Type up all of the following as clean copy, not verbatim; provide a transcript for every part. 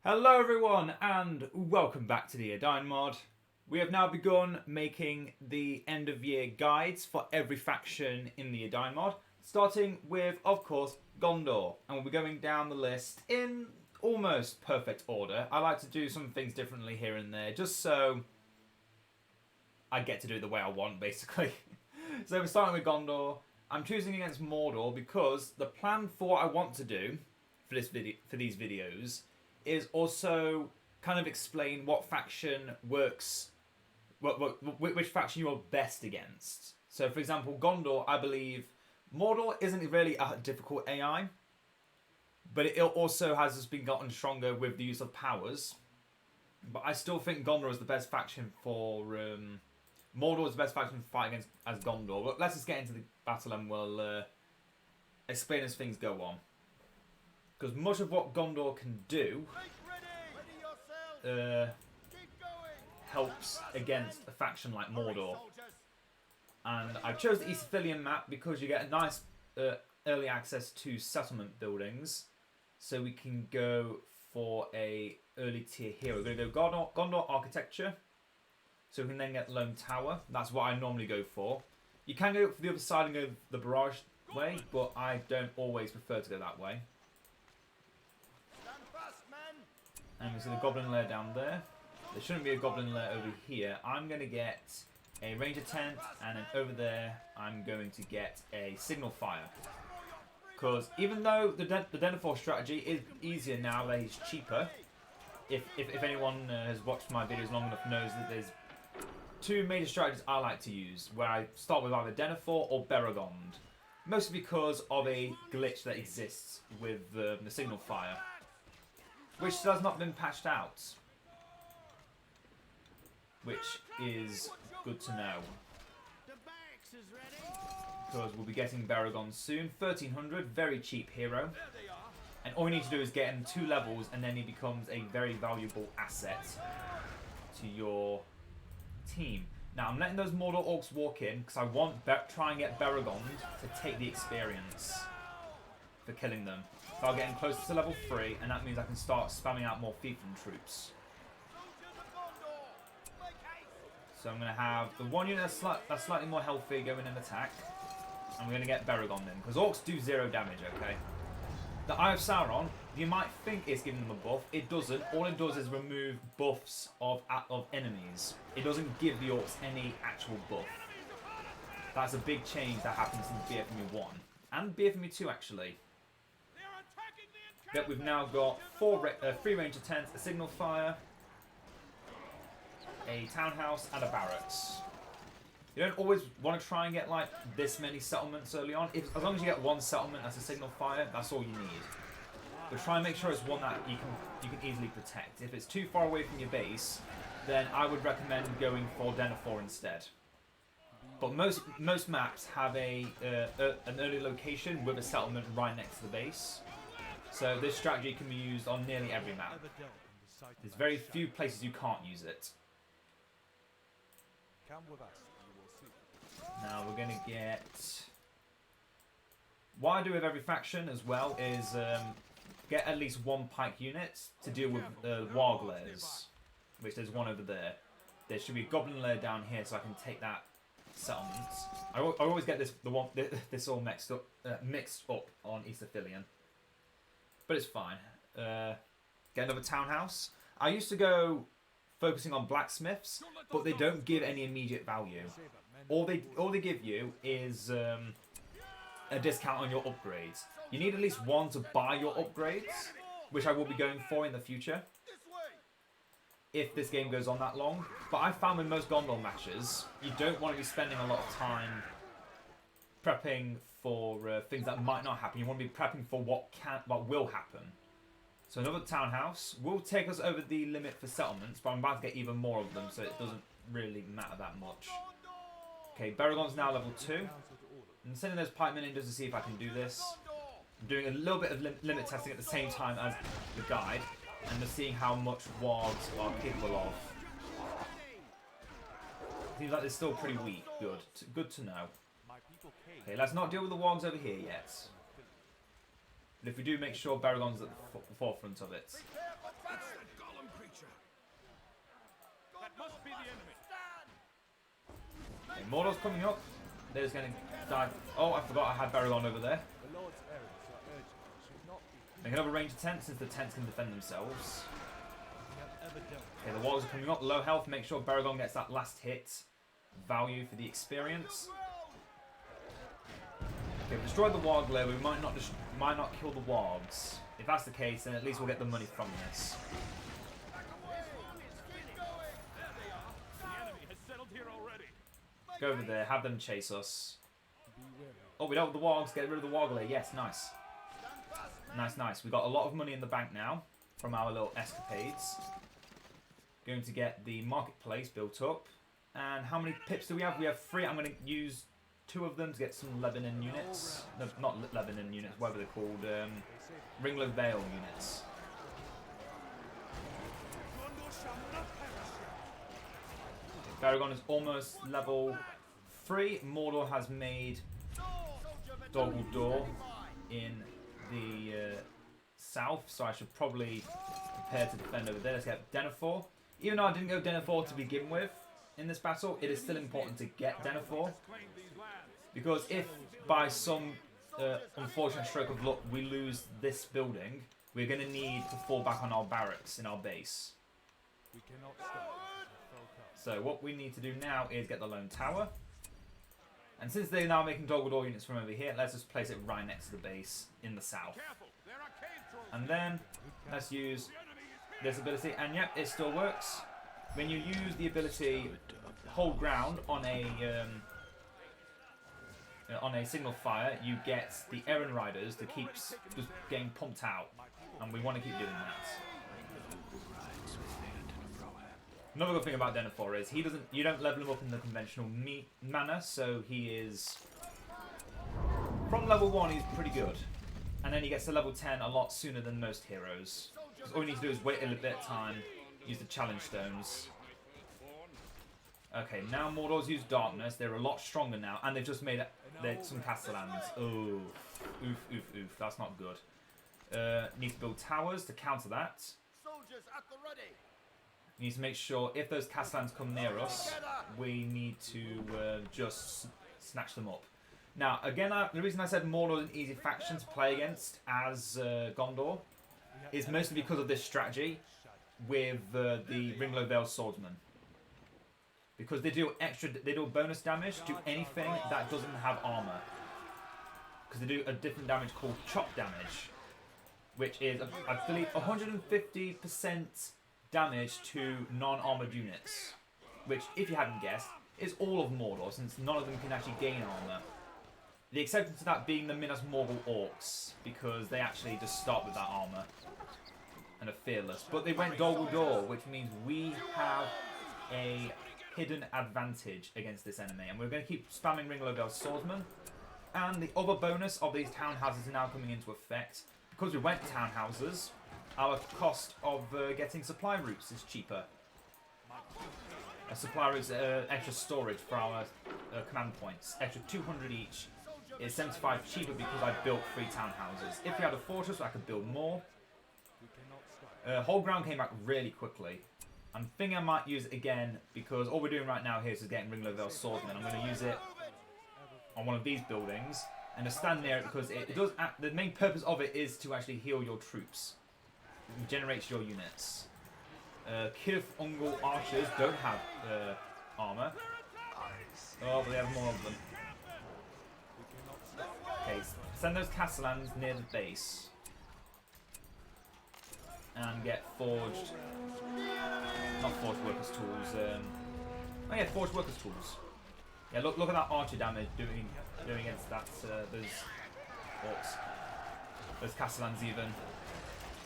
Hello everyone and welcome back to the Edain Mod. We have now begun making the end of year guides for every faction in the Edain Mod, starting with, of course, Gondor. And we'll be going down the list in almost perfect order. I like to do some things differently here and there, just so I get to do it the way I want, basically. So we're starting with Gondor. I'm choosing against Mordor because the plan for what I want to do for these videos is also kind of explain what faction works, which faction you're best against. So, for example, Gondor, I believe Mordor isn't really a difficult AI, but it also has just been gotten stronger with the use of powers. But I still think Gondor is the best faction for Mordor is the best faction to fight against as Gondor. But let's just get into the battle and we'll explain as things go on. Because much of what Gondor can do helps against a faction like Mordor. And I chose the Easterphilian map because you get a nice early access to settlement buildings. So we can go for a early tier hero. We're going to go Gondor Architecture. So we can then get Lone Tower. That's what I normally go for. You can go for the other side and go the barrage way, but I don't always prefer to go that way. And we see the Goblin Lair down there. There shouldn't be a Goblin Lair over here. I'm going to get a Ranger Tent, and then over there I'm going to get a Signal Fire. Because even though the Denethor strategy is easier now that he's cheaper, if anyone has watched my videos long enough knows that there's two major strategies I like to use, where I start with either Denethor or Beregond. Mostly because of a glitch that exists with the Signal Fire, which has not been patched out, which is good to know. Because we'll be getting Beregond soon. 1300, very cheap hero. And all you need to do is get him 2 levels and then he becomes a very valuable asset to your team. Now I'm letting those Mordor Orcs walk in because I want try and get Beregond to take the experience for killing them. So I'll get him closer to level 3 and that means I can start spamming out more Fiefdom troops. So I'm going to have the one unit that's slightly more healthy going in attack. And we're going to get Beregond in because Orcs do 0 damage, okay? The Eye of Sauron, you might think it's giving them a buff. It doesn't. All it does is remove buffs of enemies. It doesn't give the Orcs any actual buff. That's a big change that happens in BFME 1. And BFME 2 actually. But we've now got 3 Ranger Tents, a Signal Fire, a Townhouse and a Barracks. You don't always want to try and get like this many settlements early on. As long as you get 1 settlement that's a Signal Fire, that's all you need. But try and make sure it's one that you can easily protect. If it's too far away from your base, then I would recommend going for Denethor instead. But most maps have an early location with a settlement right next to the base. So this strategy can be used on nearly every map. There's very few places you can't use it. Now we're going to get... What I do with every faction as well is get at least 1 pike unit to deal with Warg Lairs, which there's one over there. There should be a Goblin Lair down here so I can take that settlement. I always get this all mixed up on Easterphilian. But it's fine. Get another Townhouse. I used to go focusing on blacksmiths, but they don't give any immediate value. All they give you is a discount on your upgrades. You need at least 1 to buy your upgrades, which I will be going for in the future, if this game goes on that long. But I found with most Gondor matches, you don't want to be spending a lot of time prepping for things that might not happen. You want to be prepping for what will happen. So another Townhouse will take us over the limit for settlements, but I'm about to get even more of them, so it doesn't really matter that much. Okay, Beregond's now level 2. I'm sending those pikemen in just to see if I can do this. I'm doing a little bit of limit testing at the same time as the guide, and just seeing how much wargs are capable of. Seems like they're still pretty weak. Good to know. Okay, let's not deal with the wargs over here yet. But if we do, make sure Beregond's at the forefront of it. Okay, Mordor's coming up. They're just going to die. Oh, I forgot I had Beregond over there. They can have a range of tents since the tents can defend themselves. Okay, the walls are coming up. Low health. Make sure Beregond gets that last hit. Value for the experience. Okay, we destroyed the warg layer. We might not kill the wargs. If that's the case, then at least we'll get the money from this. Go over there. Have them chase us. Oh, we don't have the wargs. Get rid of the warg layer. Yes, nice. Nice, nice. We've got a lot of money in the bank now from our little escapades. Going to get the marketplace built up. And how many pips do we have? We have 3. I'm going to use 2 of them to get some Lebanon units. No, not Lebanon units, whatever they're called. Ringlow Vale units. Beregond is almost level 3. Mordor has made Gondor in the south, so I should probably prepare to defend over there. Let's get Denethor. Even though I didn't go Denethor to begin with in this battle, it is still important to get Denethor, because if by some unfortunate stroke of luck we lose this building, we're going to need to fall back on our barracks in our base. So what we need to do now is get the lone tower. And since they're now making Gondor units from over here, let's just place it right next to the base in the south. And then let's use this ability, and yep, it still works. When you use the ability hold ground on a signal fire, you get the errand riders to keep just getting pumped out, and we want to keep doing that. Another good thing about Denethor is you don't level him up in the conventional manner, so he is from level 1 he's pretty good, and then he gets to level 10 a lot sooner than most heroes. Because all you need to do is wait a little bit of time, use the challenge stones. Okay, now Mordor's used darkness. They're a lot stronger now, and they've just made some castellans. Oh, oof, that's not good. Need to build towers to counter that. Soldiers at the ready. We need to make sure if those castellans come near us, we need to just snatch them up. Now, again, the reason I said Mordor is an easy faction to play against as Gondor is mostly because of this strategy with the Ringlow Vale swordsmen. Because they do bonus damage to anything that doesn't have armor. Because they do a different damage called chop damage, which is, I believe, 150% damage to non-armored units, which, if you hadn't guessed, is all of Mordor, since none of them can actually gain armor. The exception to that being the Minas Morgul orcs, because they actually just start with that armor and are fearless. But they went Gondor, which means we have a hidden advantage against this enemy, and we're going to keep spamming Ringlow Vale swordsmen. And the other bonus of these townhouses are now coming into effect. Because we went townhouses, our cost of getting supply routes is cheaper. Supply routes extra storage for our command points, extra 200 each, is 75 cheaper because I built 3 townhouses. If we had a fortress, I could build more. Whole ground came back really quickly. I'm thinking I might use it again because all we're doing right now here is just getting Ringlow Vale swordsmen. I'm going to use it on one of these buildings and just stand near it because it does. The main purpose of it is to actually heal your troops. It generates your units. Kirth Ungol archers don't have armor. Oh, but they have more of them. Okay, send those castellans near the base. And get forged. Not forged workers' tools. Oh yeah, forged workers' tools. Yeah, look at that archer damage doing against that those orcs. Those castellans even.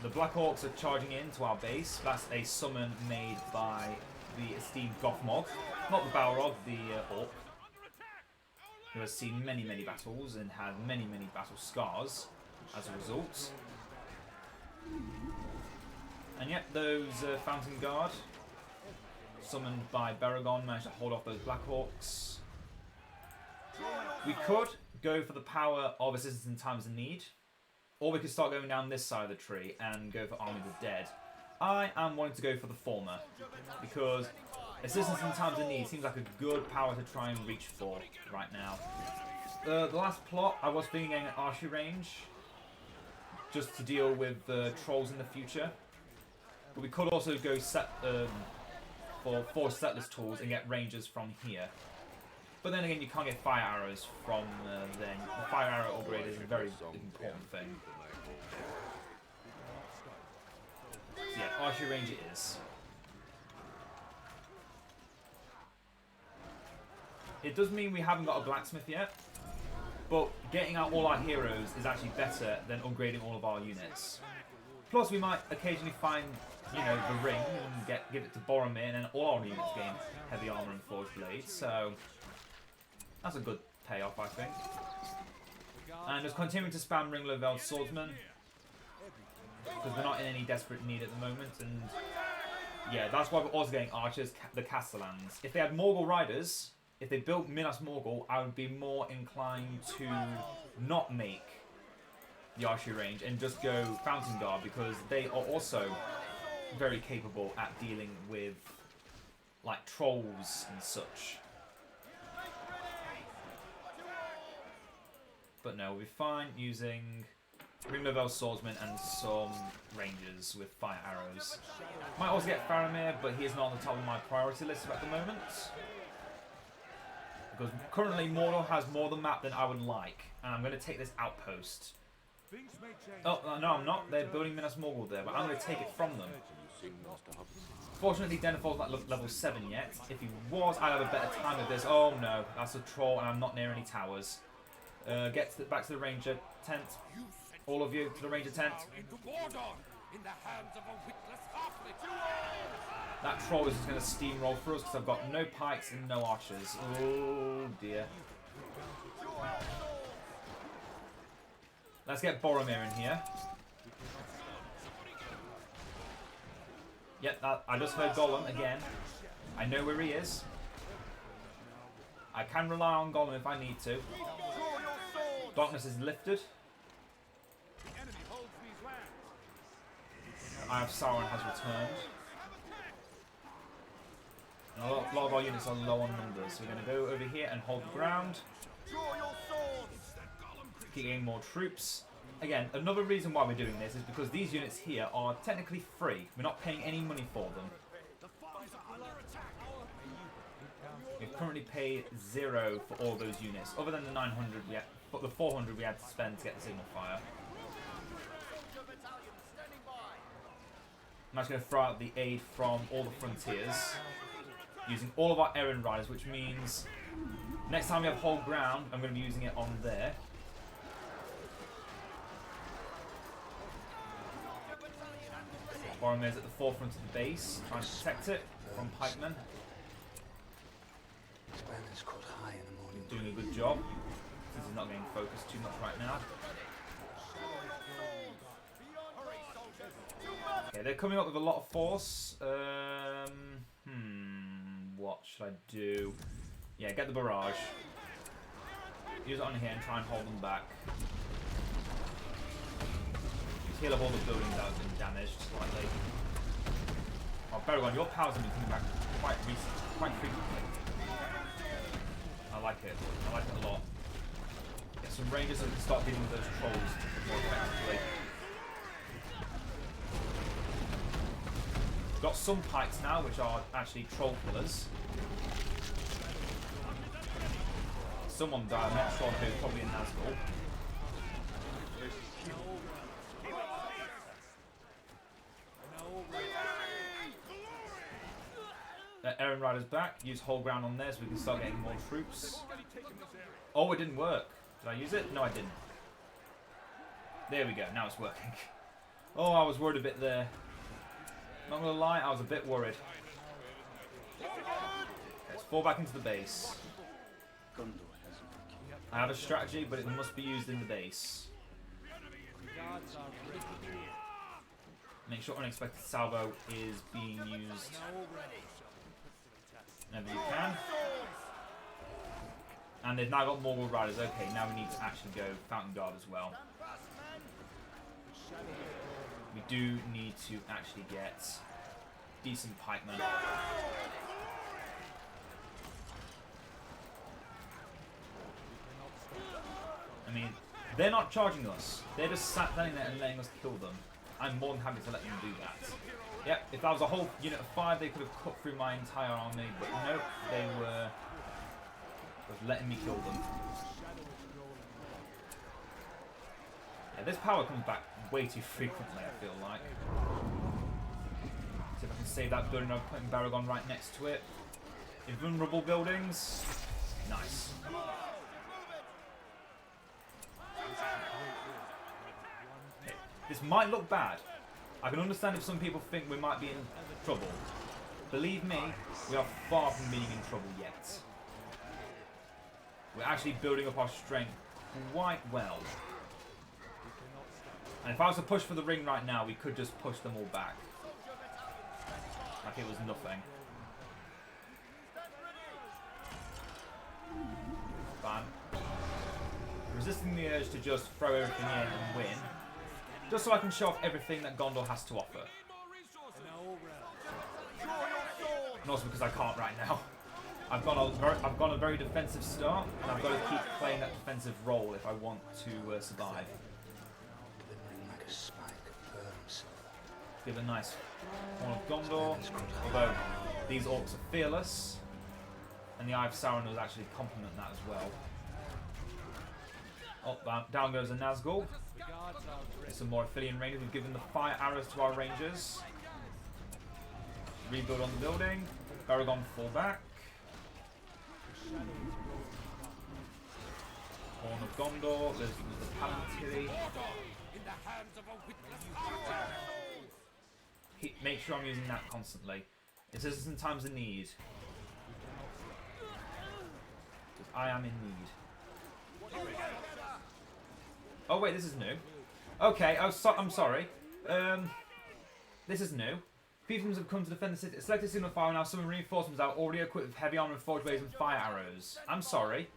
The Black Orcs are charging into our base. That's a summon made by the esteemed Gothmog. Not the Balrog, the Orc. Who has seen many battles and had many battle scars as a result. And yet those Fountain Guard, summoned by Beregond, managed to hold off those Black Orcs. We could go for the power of assistance in times of need. or we could start going down this side of the tree and go for Army of the Dead. I am wanting to go for the former, because assistance in times of need seems like a good power to try and reach for right now. The last plot, I was thinking an archery range, just to deal with the trolls in the future. But we could also go for 4 settlers tools and get rangers from here. But then again, you can't get fire arrows from then. The fire arrow upgrade is a very important thing. So yeah, archery range it is. It does mean we haven't got a blacksmith yet, but getting out all our heroes is actually better than upgrading all of our units. Plus, we might occasionally find, you know, the ring and give it to Boromir, and all our units gain heavy armor and forged blades. So that's a good payoff, I think. And just continuing to spam Ring Level Swordsman, because we're not in any desperate need at the moment. And yeah, that's why we're also getting archers, the Castellans. If they had Morgul riders, if they built Minas Morgul, I would be more inclined to not make the archery range and just go Fountain Guard, because they are also very capable at dealing with like trolls and such. But no, we'll be fine using Ring Level Swordsman and some rangers with fire arrows. Might also get Faramir, but he is not on the top of my priority list at the moment. Because currently Mordor has more of the map than I would like, and I'm going to take this outpost. Oh, no I'm not. They're building Minas Morgul there, but I'm going to take it from them. Fortunately, Denethor's not level 7 yet. If he was, I'd have a better time with this. Oh no, that's a troll, and I'm not near any towers. Back to the ranger tent. All of you to the ranger tent. That troll is just going to steamroll for us because I've got no pikes and no archers. Oh dear. Let's get Boromir in here. Yep, I just heard Gollum again. I know where he is. I can rely on Gollum if I need to. Darkness is lifted. Eye of Sauron has returned. And a lot of our units are low on numbers, so we're going to go over here and hold the ground. Keep getting more troops. Again, another reason why we're doing this is because these units here are technically free. We're not paying any money for them. We currently pay 0 for all those units, other than the 900 we had, but the 400 we had to spend to get the signal fire. I'm actually going to throw out the aid from all the frontiers, using all of our errand riders, which means next time we have whole ground, I'm going to be using it on there. Boromir's at the forefront of the base, trying to protect it from pikemen. Doing a good job, since he's not getting focused too much right now. Okay, they're coming up with a lot of force. What should I do? Yeah, get the barrage. Use it on here and try and hold them back. Heal up all the buildings that have been damaged slightly. Oh, Beregond, your powers have been coming back quite frequently. I like it. I like it a lot. Get some rangers so we can start dealing with those trolls more effectively. Got some pikes now, which are actually troll killers. Someone died, I'm not sure who, probably in Nazgul. Errand Rider's back. Use whole ground on there so we can start getting more troops. Oh, it didn't work. Did I use it? No, I didn't. There we go. Now it's working. Oh, I was worried a bit there. Not gonna lie, I was a bit worried. Okay, let's fall back into the base. I have a strategy, but it must be used in the base. Make sure unexpected salvo is being used whenever you can. And they've now got Morgul Riders. Okay, now we need to actually go Fountain Guard as well. We do need to actually get decent pikemen. I mean, they're not charging us. They're just sat down there and letting us kill them. I'm more than happy to let them do that. Yep, if that was a whole unit of 5, they could have cut through my entire army, but nope, they were just letting me kill them. Yeah, this power comes back way too frequently, I feel like. See if I can save that building I'm putting Beregond right next to it. Invulnerable buildings. Nice. Okay, this might look bad. I can understand if some people think we might be in trouble. Believe me, we are far from being in trouble yet. We're actually building up our strength quite well. And if I was to push for the ring right now, we could just push them all back. Like it was nothing. Bam. Resisting the urge to just throw everything in and win. Just so I can show off everything that Gondor has to offer. And also because I can't right now. I've gone a very defensive start, and I've got to keep playing that defensive role if I want to survive. Give a nice Horn of Gondor, although these orcs are fearless, and the Eye of Sauron will actually complement that as well. Oh, down goes a Nazgul. There's some more Aphelion Rangers. We've given the fire arrows to our Rangers. Rebuild on the building. Beregond fall back. Horn of Gondor. There's the Palantir. Make sure I'm using that constantly. It says it's in times of need. Because I am in need. Oh wait, this is new. Okay, I'm sorry. This is new. Fiefdoms have come to defend the city. Select a signal fire and now summon reinforcements are already equipped with heavy armor, forged blades, and fire arrows. I'm sorry.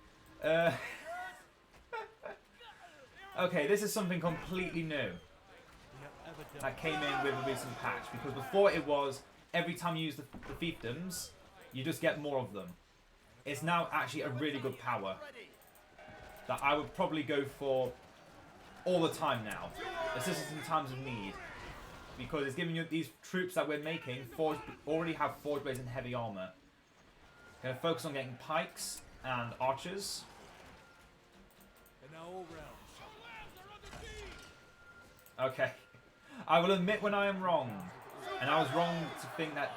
Okay, this is something completely new that came in with a recent patch, because before it was every time you use the fiefdoms, you just get more of them. It's now actually a really good power that I would probably go for all the time now. Assistance in times of need, because it's giving you these troops that we're making already have forged blades and heavy armor. Gonna focus on getting pikes and archers. Okay. I will admit when I am wrong. And I was wrong to think that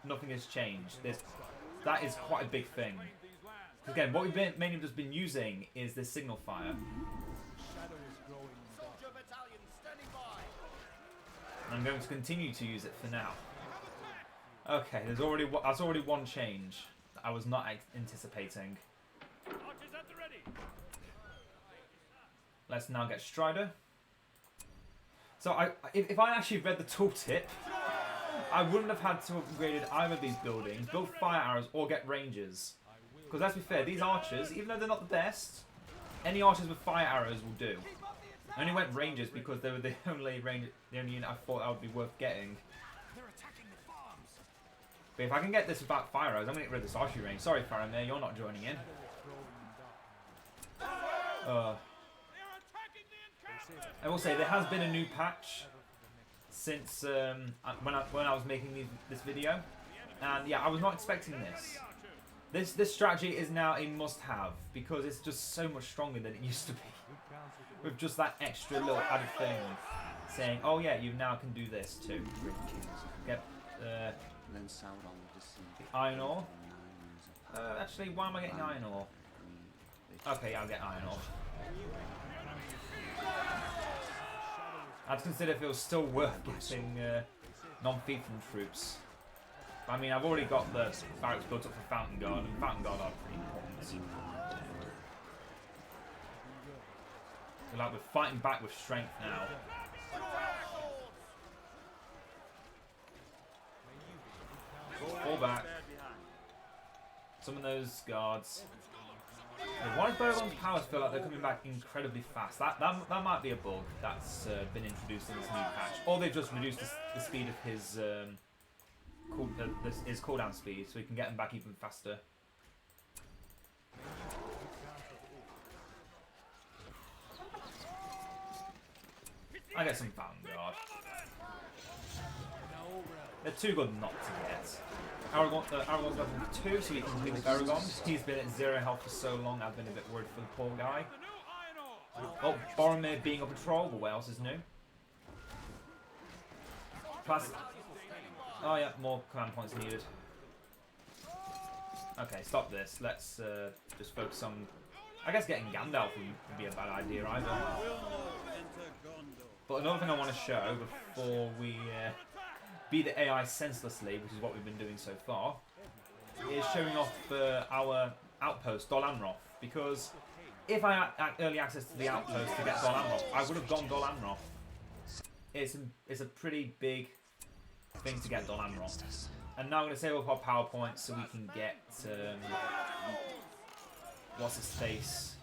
nothing has changed. That is quite a big thing. Again, what we've mainly just been using is this signal fire. And I'm going to continue to use it for now. Okay, that's already one change that I was not anticipating. Let's now get Strider. So if I actually read the tooltip, I wouldn't have had to have upgraded either of these buildings, build fire arrows, or get rangers. Because let's be fair, these archers, even though they're not the best, any archers with fire arrows will do. I only went rangers because they were the only unit I thought I would be worth getting. But if I can get this without fire arrows, I'm going to get rid of this archery range. Sorry, Faramir, you're not joining in. I will say there has been a new patch since when I was making this video, and yeah, I was not expecting this. This strategy is now a must-have because it's just so much stronger than it used to be. With just that extra little added thing saying, "Oh yeah, you now can do this too." Get the iron ore. Actually, why am I getting iron ore? Okay, yeah, I'll get iron ore. I had to consider if it was still worth getting non-fiefdom troops. I mean, I've already got the barracks built up for Fountain Guard, and Fountain Guard are pretty important. So like we're fighting back with strength now. Fall back. Summon those guards. Why does Beregond's powers feel like they're coming back incredibly fast? That might be a bug that's been introduced in this new patch. Or they've just reduced the speed of his cooldown speed, so he can get him back even faster. I get some Vanguard. They're too good not to get. Aragorn's level 2, so he can heal Beregond. He's been at 0 health for so long, I've been a bit worried for the poor guy. Oh, Boromir being a patrol, but what else is new? Plus, oh yeah, more command points needed. Okay, stop this. Let's just focus on... I guess getting Gandalf would be a bad idea either. But another thing I want to show before we beat the AI senselessly, which is what we've been doing so far, is showing off our outpost, Dol Amroth. Because if I had early access to the outpost to get Dol Amroth, I would have gone Dol Amroth. It's a pretty big thing to get Dol Amroth. And now I'm going to save up our power points so we can get what's his face?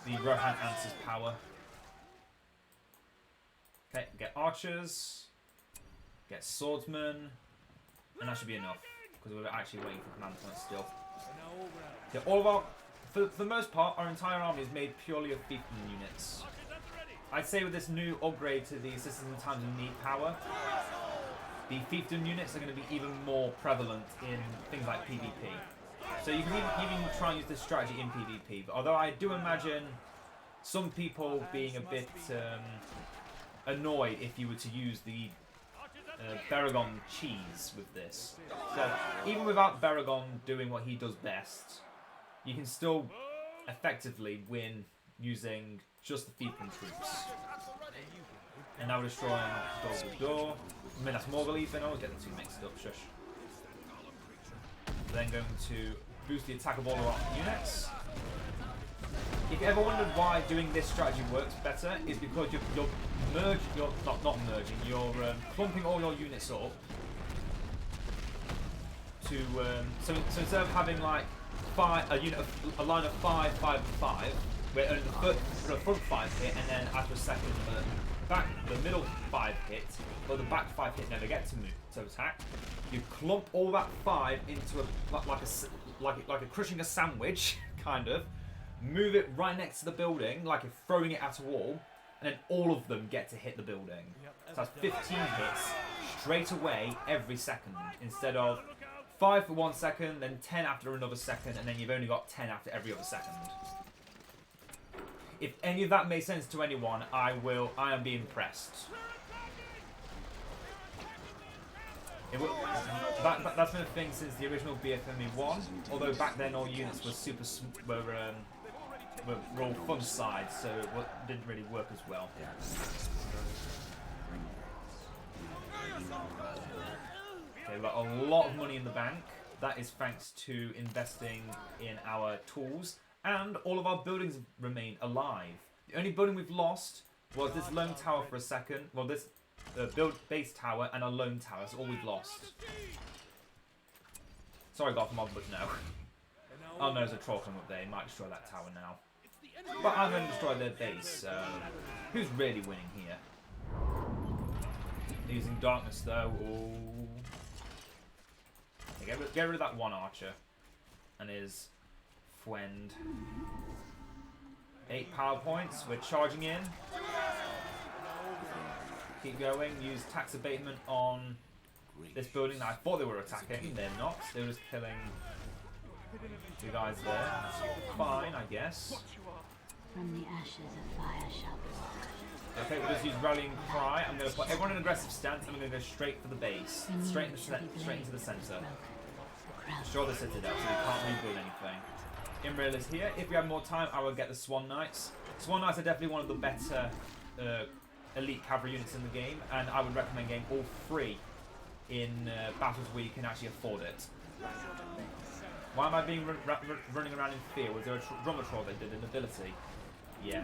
The Rohan Answer's power. Okay, get archers, get swordsmen, and that should be enough because we're actually waiting for command points still. Yeah, all of our, for the most part, our entire army is made purely of fiefdom units. I'd say with this new upgrade to the Assistance in Times of Need power, the fiefdom units are going to be even more prevalent in things like PvP. So you can even try and use this strategy in PvP, but although I do imagine some people being a bit annoyed if you were to use the Beregond cheese with this. So even without Beregond doing what he does best, you can still effectively win using just the fiefdom troops. And now we're destroying Dol. I mean, that's Morgleaf, and I always get the two mixed up, shush. Then going to boost the attack of all of our units. If you ever wondered why doing this strategy works better, is because you're clumping all your units up to so instead of having like a line of 5, 5, 5, where only the front 5 hit, and then after a second the middle 5 hit, but the back 5 hit never get to attack. You clump all that 5 into like a crushing a sandwich, kind of. Move it right next to the building, like you're throwing it at a wall, and then all of them get to hit the building. So that's 15 hits straight away every second, instead of 5 for 1 second, then 10 after another second, and then you've only got 10 after every other second. If any of that makes sense to anyone, I am being impressed. That's been a thing since the original BFME 1, although back then all units were were all fun sides, so it didn't really work as well. Okay, we've got a lot of money in the bank. That is thanks to investing in our tools, and all of our buildings have remained alive. The only building we've lost was this lone tower for a second. Well, this base tower and a lone tower. That's all we've lost. Sorry, Gotham Mob, but no. Oh no, there's a troll coming up there. He might destroy that tower now. But I'm going to destroy their base, so who's really winning here? Using darkness though. Ooh. Okay, get rid of that one archer and his friend. 8 power points. We're charging in. Keep going. Use tax abatement on this building that I thought they were attacking. They're not. They're just killing the guys there. That's fine, I guess. From the ashes of fire shall be. Okay, we'll just use rallying cry. I'm going to put everyone in an aggressive stance. I'm going to go straight for the base, straight into the center. Destroy the citadel, so we can't rebuild anything. Imrail is here. If we have more time, I will get the Swan Knights. Swan Knights are definitely one of the better elite cavalry units in the game, and I would recommend getting all 3 in battles where you can actually afford it. Why am I being running around in fear? Was there a drummer troll that did an ability? Yeah.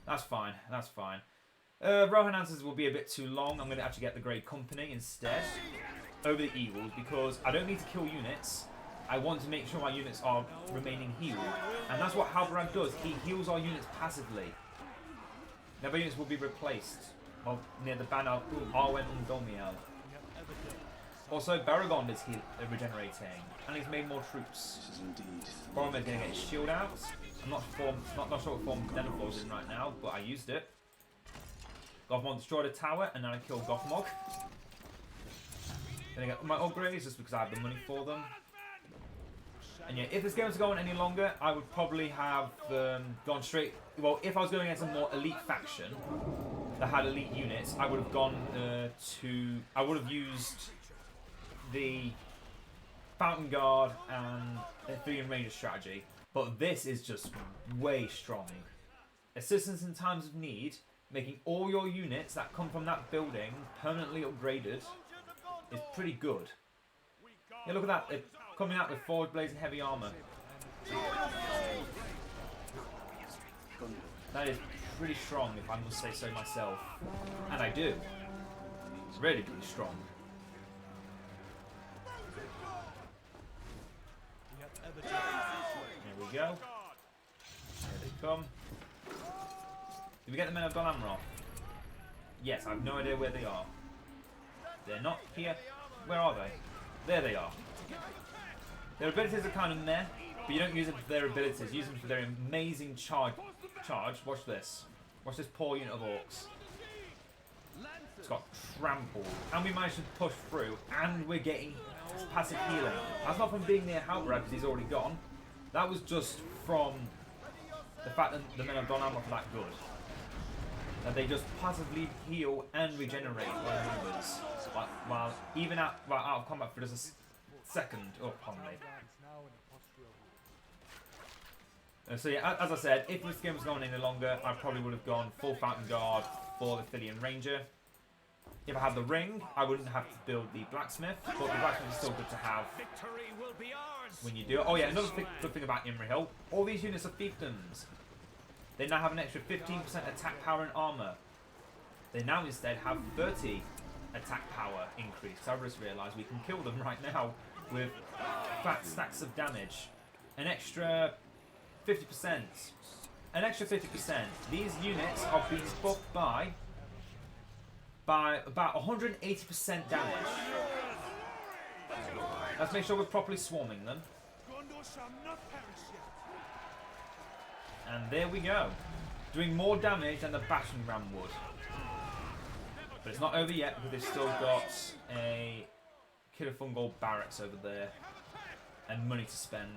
That's fine. That's fine. Rohan Answers will be a bit too long. I'm going to actually get the Grey Company instead over the Eagles because I don't need to kill units. I want to make sure my units are remaining healed. And that's what Halbrand does. He heals our units passively. Never units will be replaced. Well, near the banner Arwen Undolmiel. Also, Beregond is regenerating, and he's made more troops. Boromir is going to get his shield out. I'm not sure what form Denethor is in right now, but I used it. Gothmog destroyed a tower, and then I killed Gothmog. Gonna get my upgrades just because I have the money for them. And yeah, if this game was going any longer, I would probably have gone straight. Well, if I was going against a more elite faction that had elite units, I would have gone I would have used the Fountain Guard and the Ethereum Ranger strategy. But this is just way strong. Assistance in times of need, making all your units that come from that building permanently upgraded, is pretty good. Yeah, look at that. They're coming out with forward blades and heavy armor. That is pretty strong, if I must say so myself. And I do. It's really, really strong. Here we go. Here they come. Did we get the men of Dol Amroth? Yes, I have no idea where they are. They're not here. Where are they? There they are. Their abilities are kind of meh, but you don't use them for their abilities. Use them for their amazing charge. Watch this. Watch this poor unit of orcs. It's got trampled. And we managed to push through, and we're getting passive healing. That's not from being near Halbrand because he's already gone. That was just from the fact that the men of Dol Amroth are that good. That they just passively heal and regenerate their numbers. While even out of combat for just a second. Oh, pardon me. So yeah, as I said, if this game was going any longer, I probably would have gone full Fountain Guard for the Ethereum Ranger. If I had the ring, I wouldn't have to build the blacksmith, but the blacksmith is still good to have when you do it. Oh yeah, another good thing about Imrahil, all these units are fiefdoms. They now have an extra 15% attack power and armor. They now instead have 30 attack power increase. So I just realised we can kill them right now with fat stacks of damage. An extra 50%. An extra 50%. These units are being buffed by about 180% damage. Let's make sure we're properly swarming them. And there we go. Doing more damage than the battering ram would. But it's not over yet because they've still got a Killer Fungal barracks over there. And money to spend.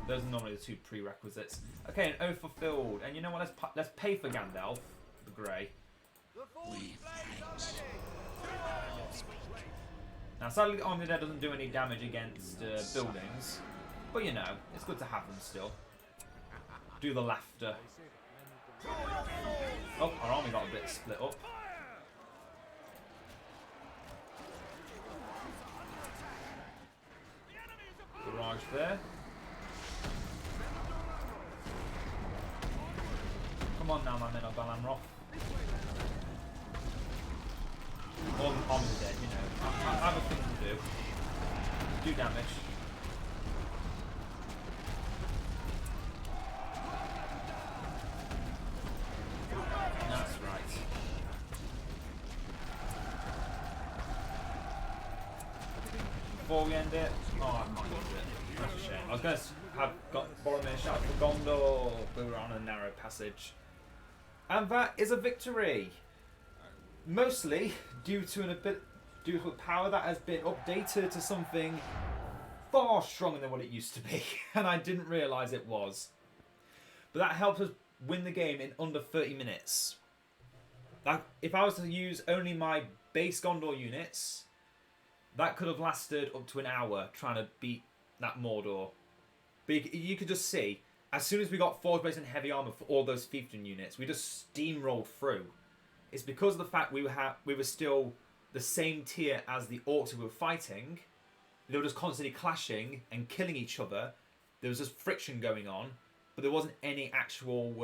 Those are normally the two prerequisites. Okay, an oath fulfilled. And you know what? Let's pay for Gandalf, the Grey. Now, sadly, the Army there doesn't do any damage against buildings. But you know, it's good to have them still. Do the laughter. Oh, our army got a bit split up. Barrage there. Come on now, my men of Dol Amroth. All the army's dead, you know. I have a thing to do. Do damage. That's right. Before we end it, oh, I can't use it. That's a shame. I was going to have got Boromir shout for Gondor, but we were on a narrow passage. And that is a victory. Mostly due to a power that has been updated to something far stronger than what it used to be, and I didn't realise it was. But that helped us win the game in under 30 minutes. If I was to use only my base Gondor units, that could have lasted up to an hour trying to beat that Mordor. But you could just see, as soon as we got forward base and heavy armour for all those fiefdom units, we just steamrolled through. It's because of the fact we were still the same tier as the orcs we were fighting. They were just constantly clashing and killing each other. There was just friction going on, but there wasn't any actual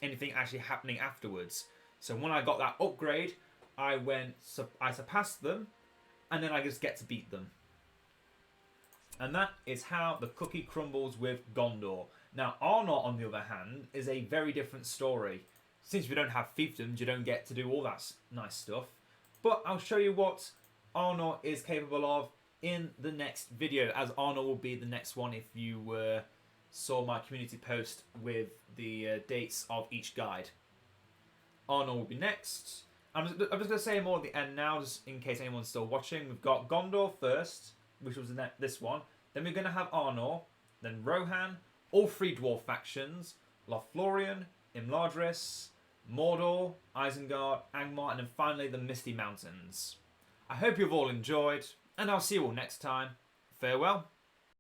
anything actually happening afterwards. So when I got that upgrade, I surpassed them, and then I just get to beat them. And that is how the cookie crumbles with Gondor. Now, Arnor, on the other hand, is a very different story. Since we don't have fiefdoms, you don't get to do all that nice stuff. But I'll show you what Arnor is capable of in the next video, as Arnor will be the next one if you saw my community post with the dates of each guide. Arnor will be next. I'm just going to say more at the end now, just in case anyone's still watching. We've got Gondor first, which was this one. Then we're going to have Arnor, then Rohan, all 3 dwarf factions, Lothlorien, Imladris, Mordor, Isengard, Angmar, and then finally the Misty Mountains. I hope you've all enjoyed, and I'll see you all next time. Farewell.